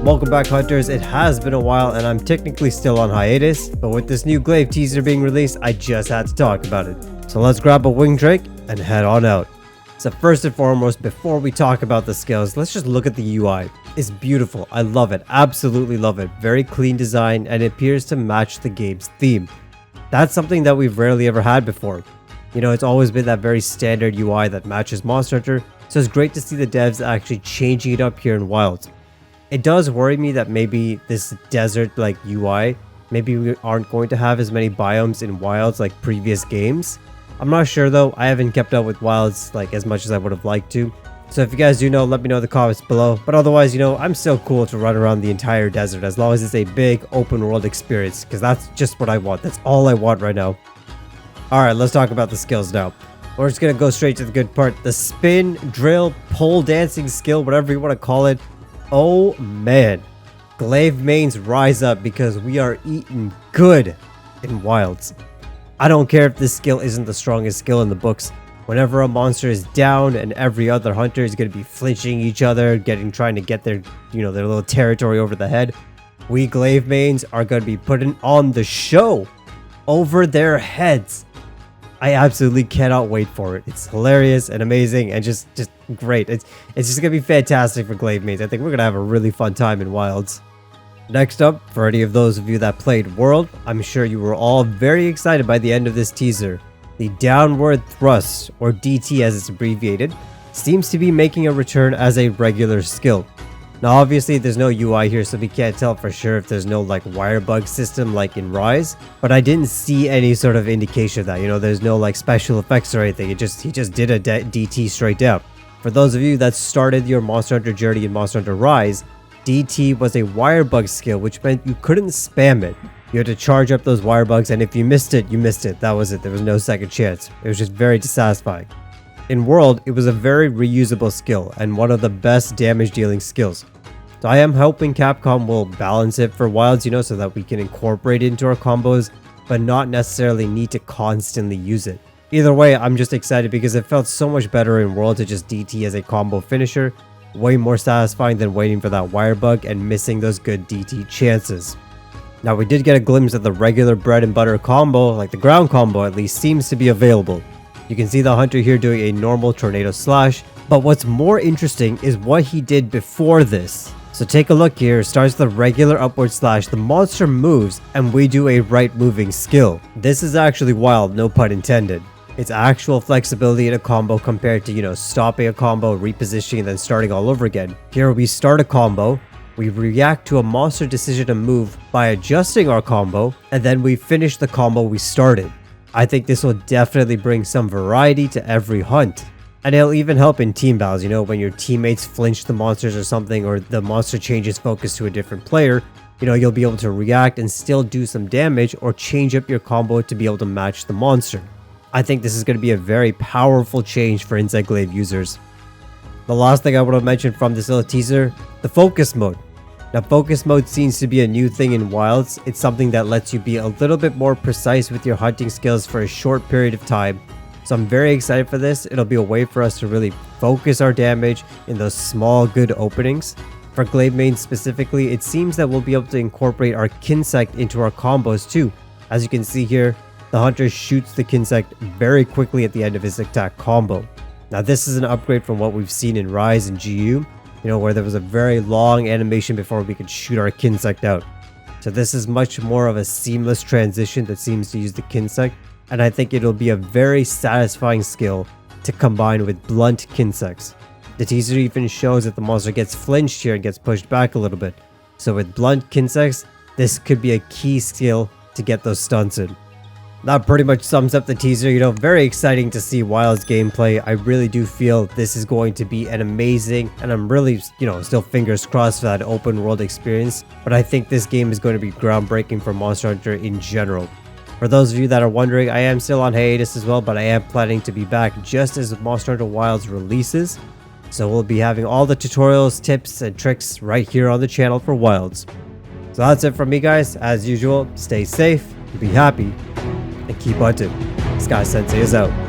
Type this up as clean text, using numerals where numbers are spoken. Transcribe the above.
Welcome back, hunters. It has been a while and I'm technically still on hiatus, but with this new Glaive teaser being released, I just had to talk about it. So let's grab a wing drink and head on out. So first and foremost, before we talk about the skills, let's just look at the UI. It's beautiful. I love it. Absolutely love it. Very clean design and it appears to match the game's theme. That's something that we've rarely ever had before. You know, it's always been that very standard UI that matches Monster Hunter, so it's great to see the devs actually changing it up here in Wilds. It does worry me that maybe this desert-like UI, maybe we aren't going to have as many biomes in Wilds like previous games. I'm not sure though. I haven't kept up with Wilds like as much as I would have liked to. So if you guys do know, let me know in the comments below. But otherwise, you know, I'm still cool to run around the entire desert as long as it's a big open world experience, because that's just what I want. That's all I want right now. Alright, let's talk about the skills now. We're just gonna go straight to the good part. The spin, drill, pole dancing skill, whatever you want to call it. Oh man, Glaive mains rise up because we are eating good in Wilds. I don't care if this skill isn't the strongest skill in the books. Whenever a monster is down and every other hunter is going to be flinching each other, trying to get their, their little territory over the head, we Glaive mains are going to be putting on the show over their heads. I absolutely cannot wait for it. It's hilarious and amazing and just great. It's just gonna be fantastic for Glaive mains. I think we're gonna have a really fun time in Wilds. Next up, for any of those of you that played World, I'm sure you were all very excited by the end of this teaser. The downward thrust, or DT as it's abbreviated, seems to be making a return as a regular skill. Now obviously there's no UI here, so we can't tell for sure if there's no like wire bug system like in Rise, but I didn't see any sort of indication of that, there's no like special effects or anything. He just did a DT straight down. For those of you that started your Monster Hunter journey in Monster Hunter Rise, DT was a wire bug skill, which meant you couldn't spam it. You had to charge up those wire bugs, and if you missed it, you missed it. That was it. There was no second chance. It was just very dissatisfying. In World, it was a very reusable skill and one of the best damage dealing skills. So I am hoping Capcom will balance it for Wilds, so that we can incorporate it into our combos, but not necessarily need to constantly use it. Either way, I'm just excited because it felt so much better in World to just DT as a combo finisher. Way more satisfying than waiting for that wire bug and missing those good DT chances. Now we did get a glimpse of the regular bread and butter combo, like the ground combo at least, seems to be available. You can see the hunter here doing a normal tornado slash, but what's more interesting is what he did before this. So take a look here. Starts the regular upward slash, the monster moves, and we do a right moving skill. This is actually wild, no pun intended. It's actual flexibility in a combo compared to, stopping a combo, repositioning, and then starting all over again. Here we start a combo, we react to a monster decision to move by adjusting our combo, and then we finish the combo we started. I think this will definitely bring some variety to every hunt. And it'll even help in team battles, when your teammates flinch the monsters or something, or the monster changes focus to a different player, you'll be able to react and still do some damage or change up your combo to be able to match the monster. I think this is going to be a very powerful change for Inside Glaive users. The last thing I want to mention from this little teaser, the focus mode. Now focus mode seems to be a new thing in Wilds. It's something that lets you be a little bit more precise with your hunting skills for a short period of time. So I'm very excited for this. It'll be a way for us to really focus our damage in those small good openings. For Glaive mains specifically, it seems that we'll be able to incorporate our Kinsect into our combos too. As you can see here, the hunter shoots the Kinsect very quickly at the end of his attack combo. Now this is an upgrade from what we've seen in Rise and GU, where there was a very long animation before we could shoot our Kinsect out. So this is much more of a seamless transition that seems to use the Kinsect, and I think it'll be a very satisfying skill to combine with blunt Kinsects. The teaser even shows that the monster gets flinched here and gets pushed back a little bit. So with blunt Kinsects, this could be a key skill to get those stunts in. That pretty much sums up the teaser. Very exciting to see Wilds gameplay. I really do feel this is going to be an amazing, and I'm really, still fingers crossed for that open world experience. But I think this game is going to be groundbreaking for Monster Hunter in general. For those of you that are wondering, I am still on hiatus as well, but I am planning to be back just as Monster Hunter Wilds releases. So we'll be having all the tutorials, tips, and tricks right here on the channel for Wilds. So that's it from me, guys. As usual, stay safe, be happy, and keep hunting. Sky Sensei is out.